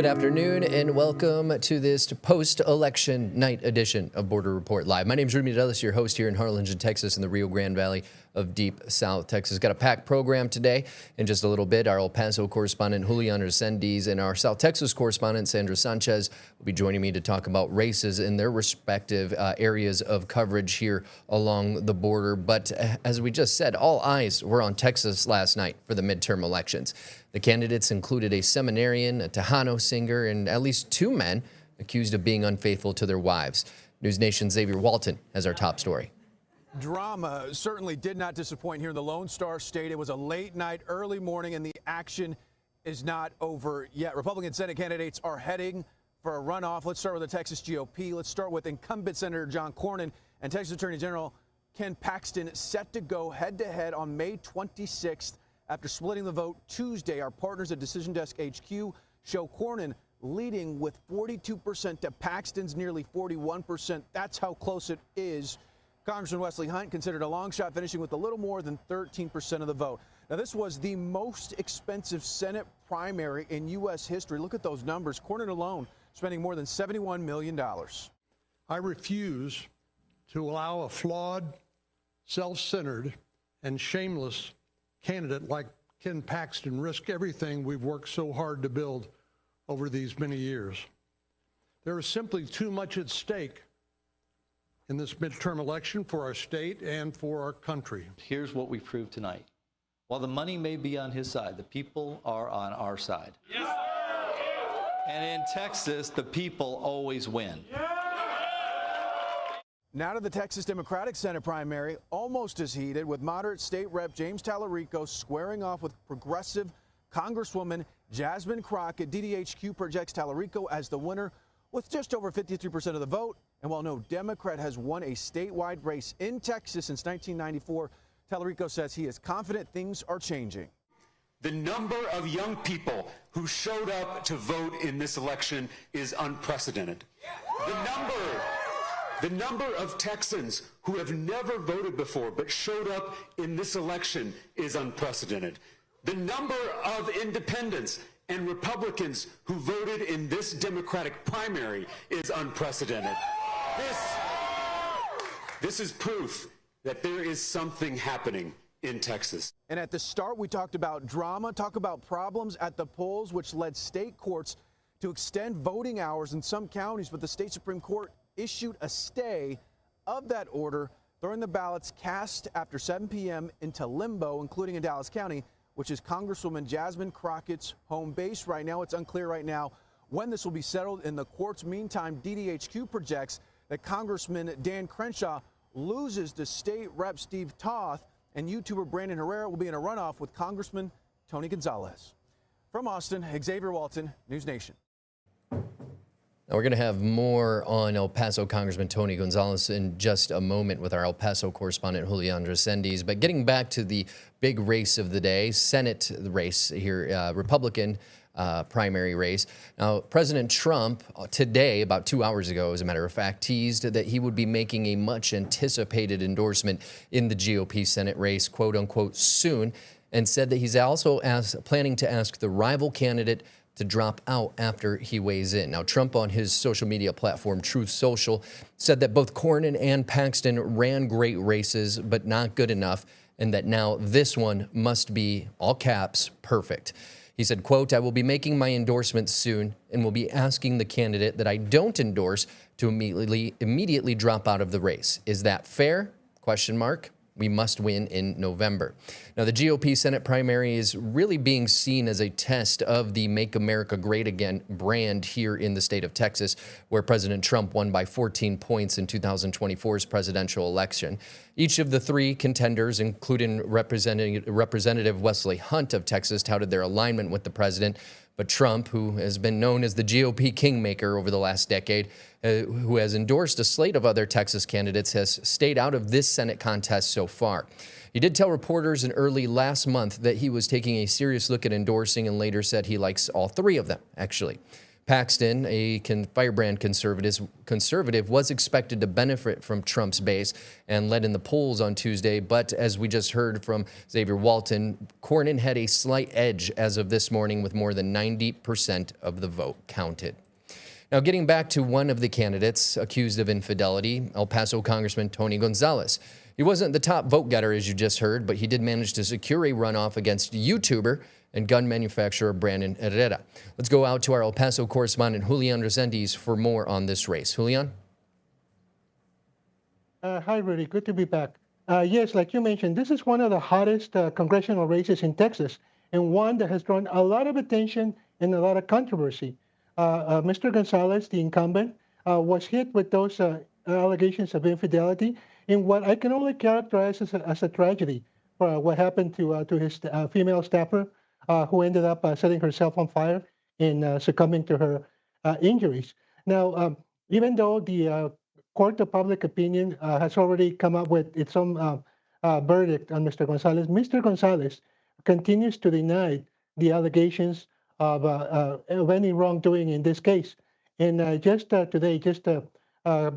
Good afternoon and welcome to this post-election night edition of Border Report Live. My name is Julian Resendiz, your host here in Harlingen, Texas, in the Rio Grande Valley of deep South Texas. Got a packed program today. In just a little bit, our El Paso correspondent Julian Resendiz and our South Texas correspondent Sandra Sanchez will be joining me to talk about races in their respective areas of coverage here along the border. But as we just said, all eyes were on Texas last night for the midterm elections. The candidates included a seminarian, a Tejano singer, and at least two men accused of being unfaithful to their wives. News Nation's Xavier Walton has our top story. Drama certainly did not disappoint here in the Lone Star State. It was a late night, early morning, and the action is not over yet. Republican Senate candidates are heading for a runoff. Let's start with the Texas GOP. Let's start with incumbent Senator John Cornyn and Texas Attorney General Ken Paxton set to go head-to-head on May 26th. After splitting the vote Tuesday, our partners at Decision Desk HQ show Cornyn leading with 42% to Paxton's nearly 41%. That's how close it is. Congressman Wesley Hunt considered a long shot, finishing with a little more than 13% of the vote. Now, this was the most expensive Senate primary in U.S. history. Look at those numbers. Cornyn alone spending more than $71 million. I refuse to allow a flawed, self-centered, and shameless candidate like Ken Paxton risk everything we've worked so hard to build over these many years. There is simply too much at stake in this midterm election for our state and for our country. Here's what we proved tonight. While the money may be on his side, the people are on our side. Yes. And in Texas, the people always win. Yes. Now to the Texas Democratic Senate primary, almost as heated, with moderate state rep James Tallarico squaring off with progressive Congresswoman Jasmine Crockett. DDHQ projects Tallarico as the winner with just over 53% of the vote. And while no Democrat has won a statewide race in Texas since 1994, Tallarico says he is confident things are changing. The number of young people who showed up to vote in this election is unprecedented. The number of Texans who have never voted before but showed up in this election is unprecedented. The number of independents and Republicans who voted in this Democratic primary is unprecedented. This is proof that there is something happening in Texas. And at the start, we talked about drama, talk about problems at the polls, which led state courts to extend voting hours in some counties, but the state Supreme Court issued a stay of that order, throwing the ballots cast after 7 p.m. into limbo, including in Dallas County, which is Congresswoman Jasmine Crockett's home base. Right now, it's unclear right now when this will be settled in the courts. Meantime, DDHQ projects that Congressman Dan Crenshaw loses to State Rep Steve Toth, and YouTuber Brandon Herrera will be in a runoff with Congressman Tony Gonzales. From Austin, Xavier Walton, News Nation. Now we're going to have more on El Paso Congressman Tony Gonzales in just a moment with our El Paso correspondent Julian Resendiz. But getting back to the big race of the day, Senate race here, Republican primary race. Now, President Trump today, about 2 hours ago, as a matter of fact, teased that he would be making a much anticipated endorsement in the GOP Senate race, quote unquote, soon, and said that he's also planning to ask the rival candidate to drop out after he weighs in. Now, Trump on his social media platform, Truth Social, said that both Cornyn and Paxton ran great races, but not good enough, and that now this one must be, all caps, perfect. He said, quote, "I will be making my endorsement soon and will be asking the candidate that I don't endorse to immediately drop out of the race. Is that fair? Question mark. We must win in November." Now, the GOP Senate primary is really being seen as a test of the Make America Great Again brand here in the state of Texas, where President Trump won by 14 points in 2024's presidential election. Each of the three contenders, including Representative Wesley Hunt of Texas, touted their alignment with the president. But Trump, who has been known as the GOP kingmaker over the last decade, who has endorsed a slate of other Texas candidates, has stayed out of this Senate contest so far. He did tell reporters in early last month that he was taking a serious look at endorsing, and later said he likes all three of them, actually. Paxton, a firebrand conservative, was expected to benefit from Trump's base and led in the polls on Tuesday. But as we just heard from Xavier Walton, Cornyn had a slight edge as of this morning with more than 90% of the vote counted. Now, getting back to one of the candidates accused of infidelity, El Paso Congressman Tony Gonzales. He wasn't the top vote getter, as you just heard, but he did manage to secure a runoff against YouTuber and gun manufacturer Brandon Herrera. Let's go out to our El Paso correspondent, Julian Resendiz, for more on this race. Julian? Hi, Rudy. Good to be back. Yes, like you mentioned, this is one of the hottest congressional races in Texas, and one that has drawn a lot of attention and a lot of controversy. Mr. Gonzales, the incumbent, was hit with those allegations of infidelity in what I can only characterize as a tragedy for what happened to his female staffer, who ended up setting herself on fire and succumbing to her injuries. Now, even though the Court of Public Opinion has already come up with its own verdict on Mr. Gonzales continues to deny the allegations of any wrongdoing in this case. And just today,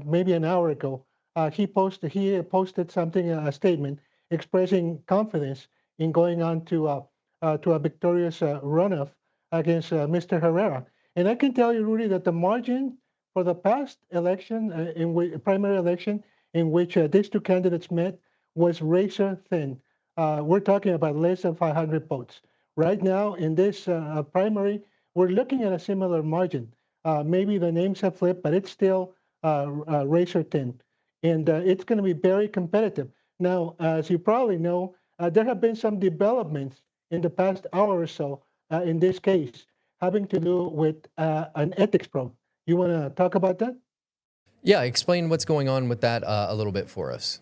maybe an hour ago, he posted something, a statement expressing confidence in going on to a victorious runoff against Mr. Herrera. And I can tell you, Rudy, that the margin for the past election, primary election, in which these two candidates met, was razor thin. We're talking about less than 500 votes. Right now, in this primary, we're looking at a similar margin. Maybe the names have flipped, but it's still razor thin. And it's going to be very competitive. Now, as you probably know, there have been some developments in the past hour or so in this case, having to do with an ethics probe. You want to talk about that? Yeah, explain what's going on with that a little bit for us.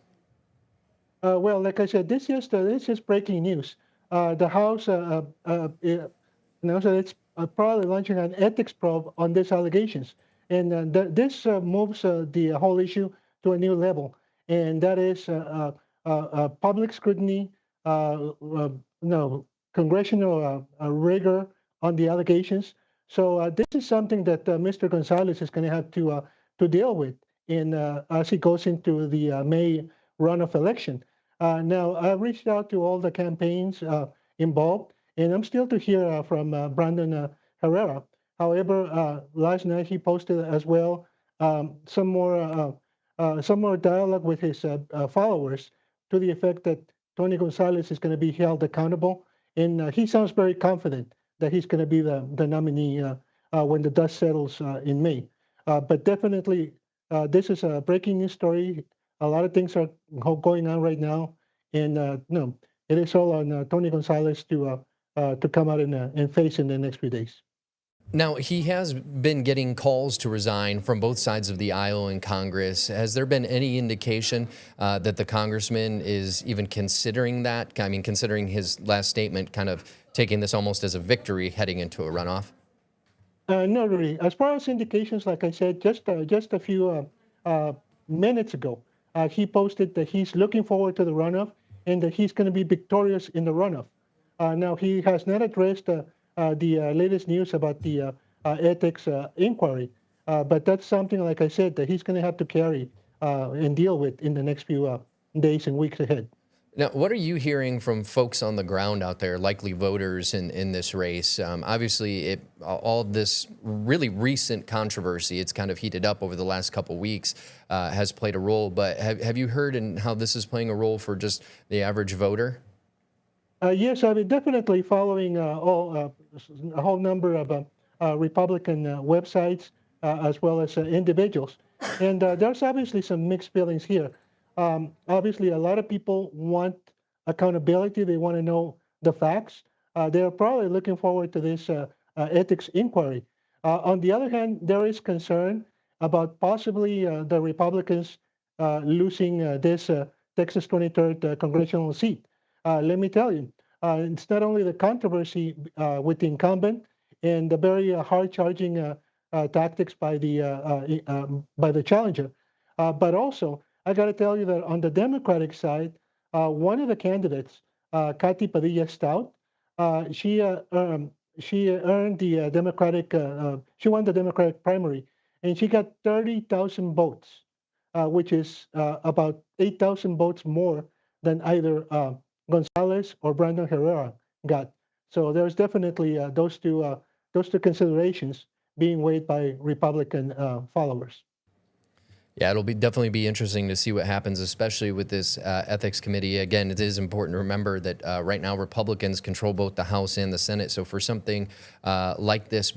Well, like I said, this is breaking news. The House announced that it's probably launching an ethics probe on these allegations. And this moves the whole issue to a new level. And that is public scrutiny, congressional rigor on the allegations. So this is something that Mr. Gonzales is going to have to deal with as he goes into the May runoff election. Now, I've reached out to all the campaigns involved, and I'm still to hear from Brandon Herrera. However, last night he posted as well some more dialogue with his followers to the effect that Tony Gonzales is going to be held accountable, and he sounds very confident that he's going to be the nominee when the dust settles in May. But definitely, this is a breaking news story. A lot of things are going on right now, and it is all on Tony Gonzales to come out and face in the next few days. Now, he has been getting calls to resign from both sides of the aisle in Congress. Has there been any indication that the congressman is even considering that? I mean, considering his last statement, kind of taking this almost as a victory heading into a runoff? No, really. As far as indications, like I said, just a few minutes ago, he posted that he's looking forward to the runoff and that he's going to be victorious in the runoff. Now, he has not addressed the latest news about the ethics inquiry, but that's something, like I said, that he's going to have to carry and deal with in the next few days and weeks ahead. Now, what are you hearing from folks on the ground out there, likely voters in this race? Obviously, all this really recent controversy, it's kind of heated up over the last couple weeks, has played a role. But have you heard in how this is playing a role for just the average voter? Yes, I've been definitely following a whole number of Republican websites as well as individuals. And there's obviously some mixed feelings here. Obviously, a lot of people want accountability. They want to know the facts. They're probably looking forward to this ethics inquiry. On the other hand, there is concern about possibly the Republicans losing this Texas 23rd congressional seat. Let me tell you, it's not only the controversy with the incumbent and the very hard-charging tactics by the challenger, but also I got to tell you that on the Democratic side, one of the candidates, Kathy Padilla Stout, she she earned the she won the Democratic primary, and she got 30,000 votes, which is about 8,000 votes more than either Gonzales or Brandon Herrera got. So there's definitely those two considerations being weighed by Republican followers. Yeah, it'll definitely be interesting to see what happens, especially with this ethics committee. Again, it is important to remember that right now Republicans control both the House and the Senate. So for something like this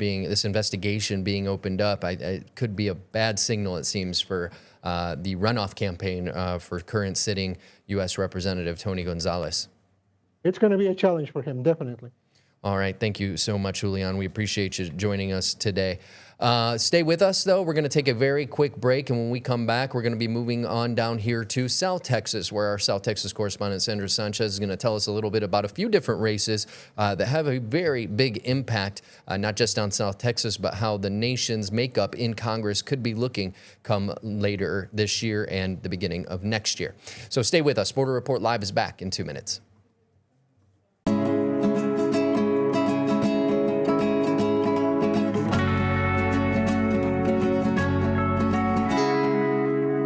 investigation being opened up, it could be a bad signal, it seems, for the runoff campaign for current sitting U.S. Representative Tony Gonzales. It's going to be a challenge for him, definitely. All right. Thank you so much, Julian. We appreciate you joining us today. Stay with us, though. We're going to take a very quick break, and when we come back, we're going to be moving on down here to South Texas, where our South Texas correspondent, Sandra Sanchez, is going to tell us a little bit about a few different races that have a very big impact, not just on South Texas, but how the nation's makeup in Congress could be looking come later this year and the beginning of next year. So stay with us. Border Report Live is back in 2 minutes.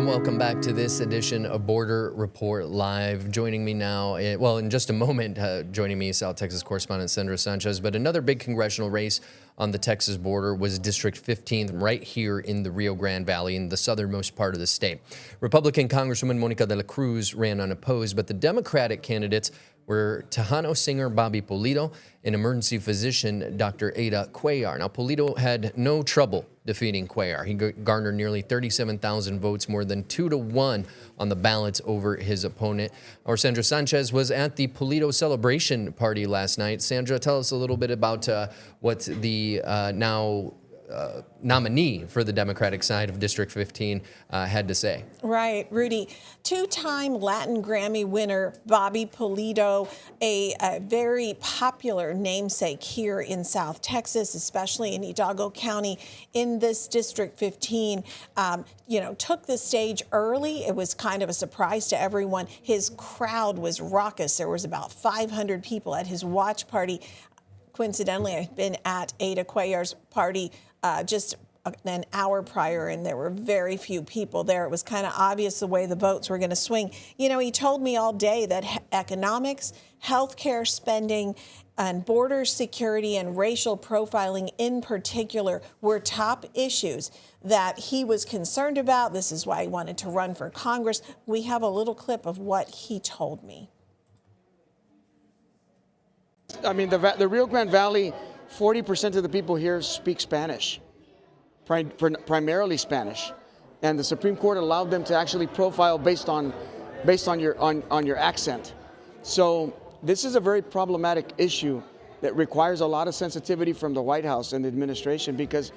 Welcome back to this edition of Border Report Live. Joining me now, in just a moment, joining me, South Texas correspondent Sandra Sanchez. But another big congressional race on the Texas border was District 15, right here in the Rio Grande Valley, in the southernmost part of the state. Republican Congresswoman Monica de la Cruz ran unopposed, but the Democratic candidates were Tejano singer Bobby Pulido and emergency physician Dr. Ada Cuellar. Now, Pulido had no trouble defeating Cuellar. He garnered nearly 37,000 votes, more than 2-1 on the ballots over his opponent. Our Sandra Sanchez was at the Pulido celebration party last night. Sandra, tell us a little bit about what the now nominee for the Democratic side of District 15 had to say. Right, Rudy. Two-time Latin Grammy winner Bobby Pulido, a very popular namesake here in South Texas, especially in Hidalgo County in this District 15, took the stage early. It was kind of a surprise to everyone. His crowd was raucous. There was about 500 people at his watch party. Coincidentally, I've been at Ada Cuellar's party just an hour prior, and there were very few people there. It was kind of obvious the way the votes were going to swing. You know, he told me all day that economics, healthcare spending, and border security and racial profiling in particular were top issues that he was concerned about. This is why he wanted to run for Congress. We have a little clip of what he told me. I mean, the Rio Grande Valley, 40% of the people here speak Spanish, primarily Spanish, and the Supreme Court allowed them to actually profile based on your accent. So this is a very problematic issue that requires a lot of sensitivity from the White House and the administration because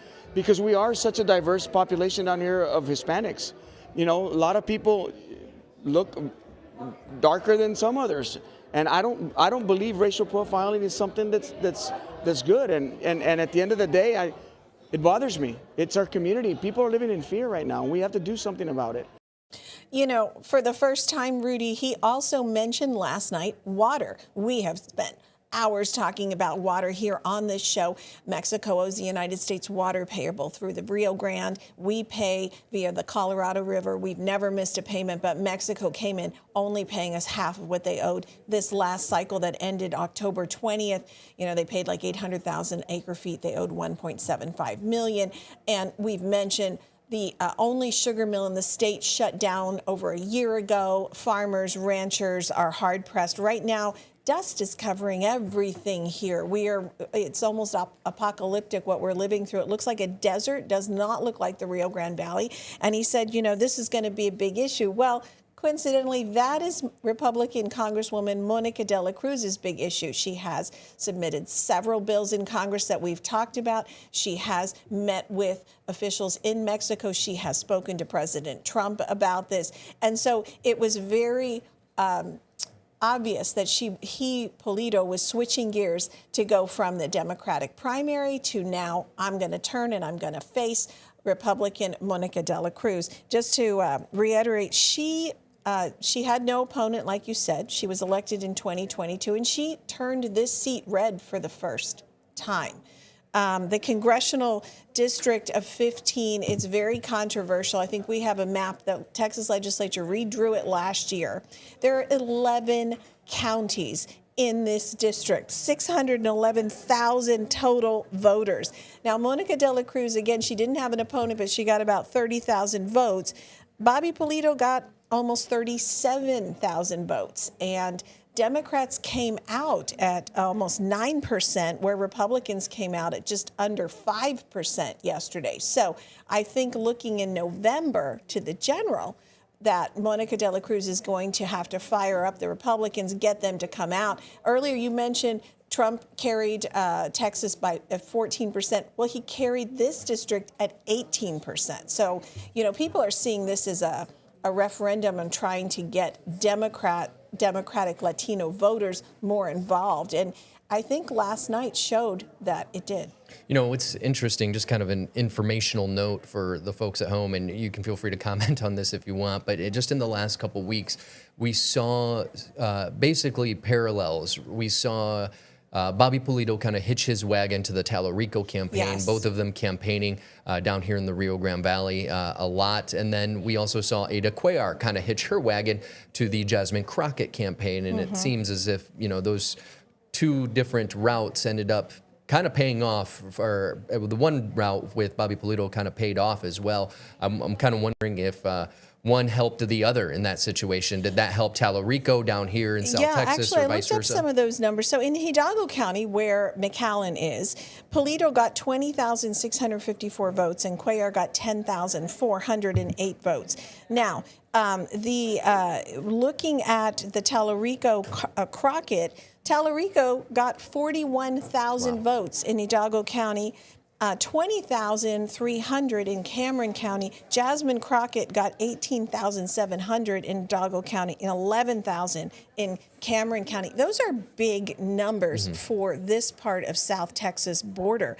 we are such a diverse population down here of Hispanics. You know, a lot of people look darker than some others. And I don't believe racial profiling is something that's good. And at the end of the day, it bothers me. It's our community. People are living in fear right now. We have to do something about it. You know, for the first time, Rudy, he also mentioned last night water. We have spent hours talking about water here on this show. Mexico owes the United States water payable through the Rio Grande. We pay via the Colorado River. We've never missed a payment, but Mexico came in only paying us half of what they owed this last cycle that ended October 20th. You know, they paid like 800,000 acre feet. They owed 1.75 million. And we've mentioned the only sugar mill in the state shut down over a year ago. Farmers, ranchers are hard pressed right now. Dust is covering everything here. It's almost apocalyptic what we're living through. It looks like a desert, does not look like the Rio Grande Valley. And he said, you know, this is going to be a big issue. Well, coincidentally, that is Republican Congresswoman Monica de la Cruz's big issue. She has submitted several bills in Congress that we've talked about. She has met with officials in Mexico. She has spoken to President Trump about this. And so it was very obvious that Pulido was switching gears to go from the Democratic primary to now I'm going to turn and I'm going to face Republican Monica de la Cruz. Just to reiterate, she had no opponent, like you said. She was elected in 2022, and she turned this seat red for the first time. The Congressional District of 15, it's very controversial. I think we have a map. The Texas legislature redrew it last year. There are 11 counties in this district, 611,000 total voters. Now, Monica de la Cruz, again, she didn't have an opponent, but she got about 30,000 votes. Bobby Pulido got almost 37,000 votes. And Democrats came out at almost 9%, where Republicans came out at just under 5% yesterday. So I think looking in November to the general, that Monica de la Cruz is going to have to fire up the Republicans, get them to come out. Earlier you mentioned Trump carried Texas by 14%. Well, he carried this district at 18%. So, you know, people are seeing this as a referendum and trying to get Democratic Latino voters more involved. And I think last night showed that it did. You know, it's interesting, just kind of an informational note for the folks at home, and you can feel free to comment on this if you want, but just in the last couple of weeks, we saw basically parallels. We saw Bobby Pulido kind of hitch his wagon to the Tallarico campaign, Yes. both of them campaigning down here in the Rio Grande Valley a lot. And then we also saw Ada Cuellar kind of hitch her wagon to the Jasmine Crockett campaign. And it seems as if, you know, those two different routes ended up kind of paying off. For the one route with Bobby Pulido kind of paid off as well. I'm kind of wondering if one helped the other in that situation. Did that help Tallarico down here in South Texas, actually, or I vice looked up versa? some of those numbers. So in Hidalgo County, where McAllen is, Pulido got 20,654 votes, and Cuellar got 10,408 votes. Now, looking at the Tallarico Crockett, Tallarico got 41,000 votes in Hidalgo County. 20,300 in Cameron County. Jasmine Crockett got 18,700 in Hidalgo County and 11,000 in Cameron County. Those are big numbers for this part of South Texas border.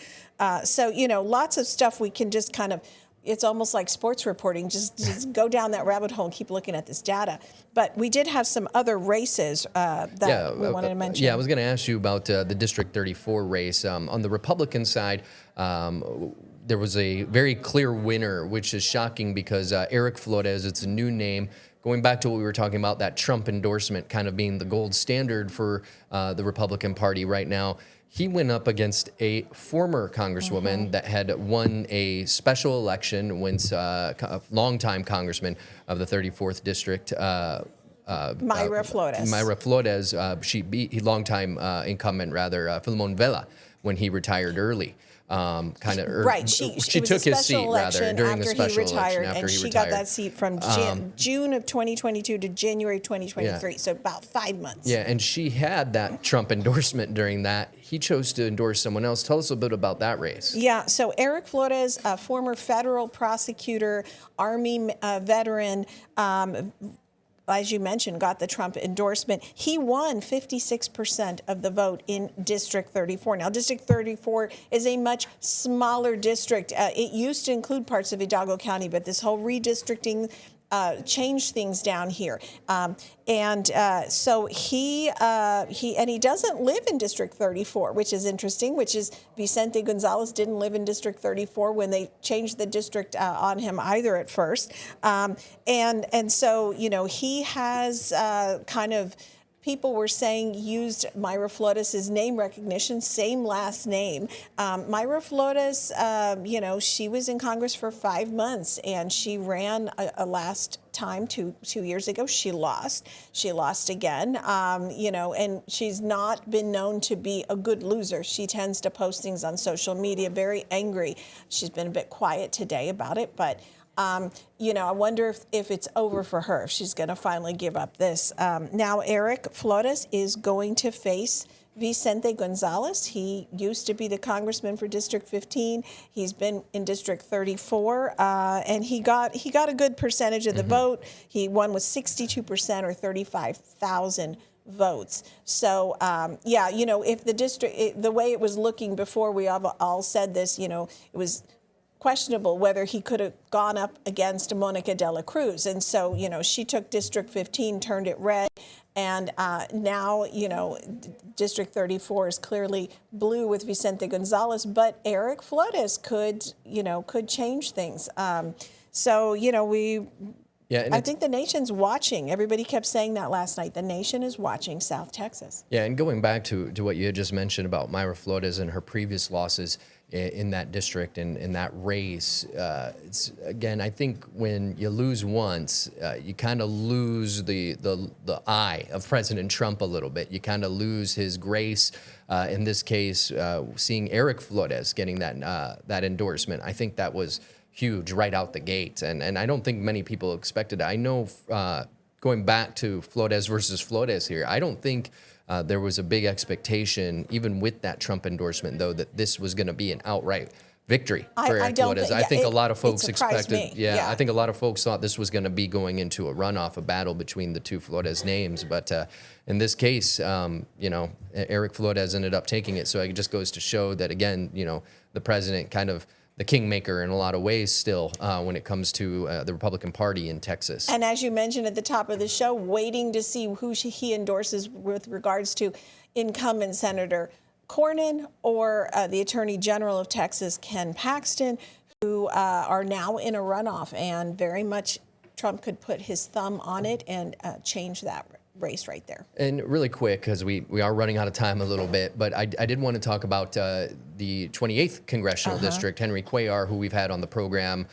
So, you know, lots of stuff we can just kind of, it's almost like sports reporting, just go down that rabbit hole and keep looking at this data. But we did have some other races that we wanted to mention. Yeah, I was going to ask you about the District 34 race. On the Republican side, there was a very clear winner, which is shocking because Eric Flores, it's a new name. Going back to what we were talking about, that Trump endorsement kind of being the gold standard for the Republican Party right now. He went up against a former Congresswoman that had won a special election, once a longtime congressman of the 34th District. Mayra Flores. Mayra Flores, she beat longtime incumbent, Filemon Vela, when he retired early. Right, she took his seat during the special election after he she retired. got that seat from June of 2022 to January 2023, so about 5 months. Yeah, and she had that Trump endorsement during that. He chose to endorse someone else. Tell us a bit about that race. Yeah, so Eric Flores, a former federal prosecutor, Army veteran, as you mentioned, got the Trump endorsement. He won 56% of the vote in District 34. Now, District 34 is a much smaller district. It used to include parts of Hidalgo County, but this whole redistricting changed things down here. So he doesn't live in District 34, which is interesting, which is Vicente Gonzales didn't live in District 34 when they changed the district on him either at first. And so, you know, he has kind of, people were saying, used Mayra Flores' name recognition, same last name. Mayra Flores, you know, she was in Congress for 5 months, and she ran a last time 2 years ago. She lost. She lost again, you know, and she's not been known to be a good loser. She tends to post things on social media, very angry. She's been a bit quiet today about it, but you know, I wonder if it's over for her, if she's going to finally give up this. Now, Eric Flores is going to face Vicente Gonzales. He used to be the congressman for District 15. He's been in District 34, and he got a good percentage of the vote. He won with 62% or 35,000 votes. So, yeah, you know, if the district, the way it was looking before we all said this, you know, it was questionable whether he could have gone up against Monica de la Cruz. And so, you know, she took District 15, turned it red, and now, you know, District 34 is clearly blue with Vicente Gonzales, but Eric Flores could change things. So, you know, I think the nation's watching. Everybody kept saying that last night. The nation is watching South Texas. Yeah, and going back to what you had just mentioned about Mayra Flores and her previous losses in that district and in that race, it's, again, I think when you lose once, you kind of lose the eye of President Trump a little bit. You kind of lose his grace. In this case, seeing Eric Flores getting that endorsement, I think that was huge right out the gate, and I don't think many people expected it. I know, going back to Flores versus Flores here, I don't think there was a big expectation, even with that Trump endorsement, though, that this was going to be an outright victory for Eric Flores. I think a lot of folks expected, I think a lot of folks thought this was going to be going into a runoff, a battle between the two Flores names, but in this case, you know, Eric Flores ended up taking it, so it just goes to show that, again, you know, the president kind of the kingmaker in a lot of ways still when it comes to the Republican Party in Texas. And as you mentioned at the top of the show, waiting to see who he endorses with regards to incumbent Senator Cornyn or the Attorney General of Texas, Ken Paxton, who are now in a runoff. And very much Trump could put his thumb on it and change that race right there. And really quick, because we are running out of time a little bit, but I did want to talk about the 28th Congressional District, Henry Cuellar, who we've had on the program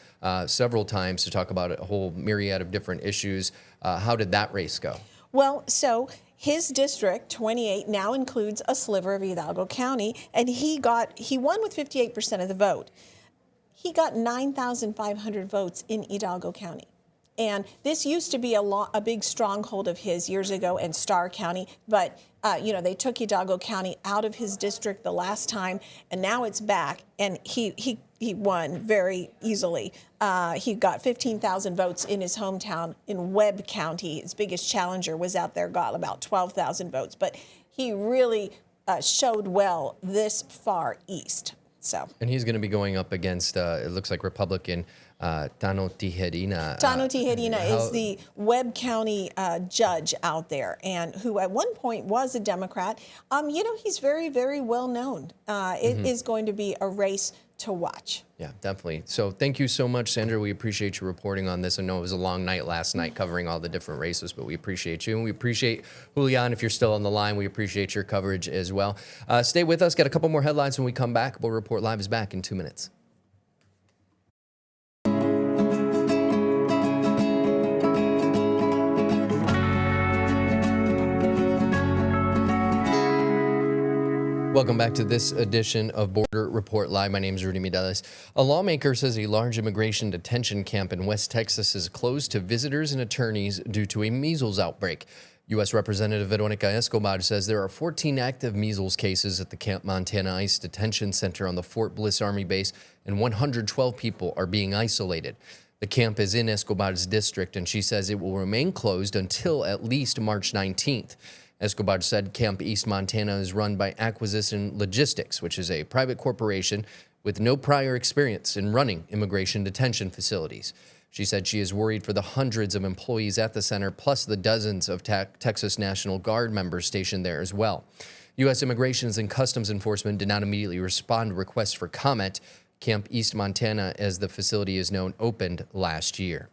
several times to talk about a whole myriad of different issues. How did that race go? Well, so his district, 28, now includes a sliver of Hidalgo County, and he won with 58% of the vote. He got 9,500 votes in Hidalgo County. And this used to be a big stronghold of his years ago in Starr County, but you know, they took Hidalgo County out of his district the last time, and now it's back, and he won very easily. He got 15,000 votes in his hometown in Webb County. His biggest challenger was out there, got about 12,000 votes, but he really showed well this far east. So. And he's going to be going up against, it looks like Republican Tano Tijerina. Tano Tijerina is the Webb County judge out there, and who at one point was a Democrat. You know, he's very, very well known. It is going to be a race to watch. Yeah, definitely. So thank you so much, Sandra. We appreciate you reporting on this. I know it was a long night last night covering all the different races, but we appreciate you. And we appreciate Julian, if you're still on the line. We appreciate your coverage as well. Stay with us. Got a couple more headlines when we come back. We'll Report Live is back in 2 minutes. Welcome back to this edition of Border Report Live. My name is Rudy Mideles. A lawmaker says a large immigration detention camp in West Texas is closed to visitors and attorneys due to a measles outbreak. U.S. Representative Veronica Escobar says there are 14 active measles cases at the Camp Montana ICE Detention Center on the Fort Bliss Army Base, and 112 people are being isolated. The camp is in Escobar's district, and she says it will remain closed until at least March 19th. Escobar said Camp East Montana is run by Acquisition Logistics, which is a private corporation with no prior experience in running immigration detention facilities. She said she is worried for the hundreds of employees at the center, plus the dozens of Texas National Guard members stationed there as well. U.S. Immigration and Customs Enforcement did not immediately respond to requests for comment. Camp East Montana, as the facility is known, opened last year.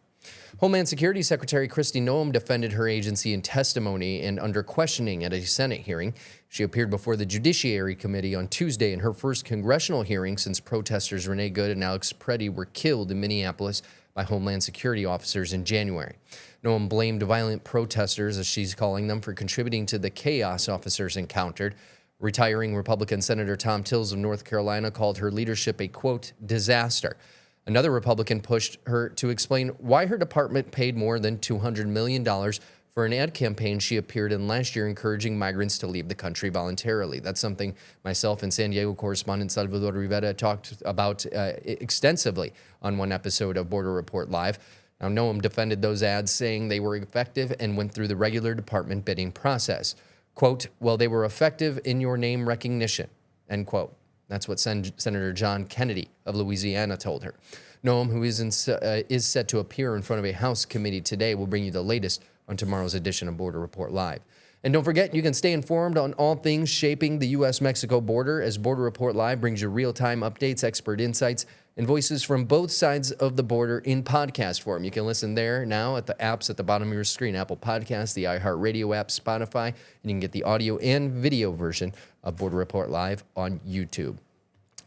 Homeland Security Secretary Kristi Noem defended her agency in testimony and under questioning at a Senate hearing. She appeared before the Judiciary Committee on Tuesday in her first congressional hearing since protesters Renee Good and Alex Preddy were killed in Minneapolis by Homeland Security officers in January. Noem blamed violent protesters, as she's calling them, for contributing to the chaos officers encountered. Retiring Republican Senator Tom Tills of North Carolina called her leadership a, quote, disaster. Another Republican pushed her to explain why her department paid more than $200 million for an ad campaign she appeared in last year encouraging migrants to leave the country voluntarily. That's something myself and San Diego correspondent Salvador Rivera talked about extensively on one episode of Border Report Live. Now, Noem defended those ads, saying they were effective and went through the regular department bidding process. Quote, well, they were effective in your name recognition, end quote. That's what Senator John Kennedy of Louisiana told her. Noam, who is set to appear in front of a House committee today, will bring you the latest on tomorrow's edition of Border Report Live. And don't forget, you can stay informed on all things shaping the U.S.-Mexico border as Border Report Live brings you real-time updates, expert insights, and voices from both sides of the border in podcast form. You can listen there now at the apps at the bottom of your screen, Apple Podcasts, the iHeartRadio app, Spotify, and you can get the audio and video version of Border Report Live on YouTube.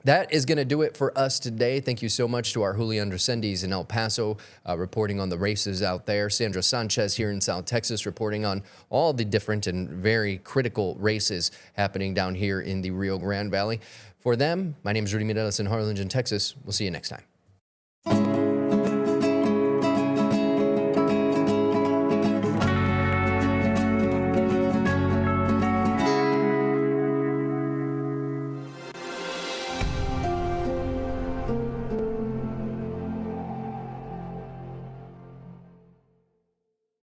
That is going to do it for us today. Thank you so much to our Julian Resendiz in El Paso reporting on the races out there. Sandra Sanchez here in South Texas reporting on all the different and very critical races happening down here in the Rio Grande Valley. For them, my name is Rudy Mireles in Harlingen, Texas. We'll see you next time.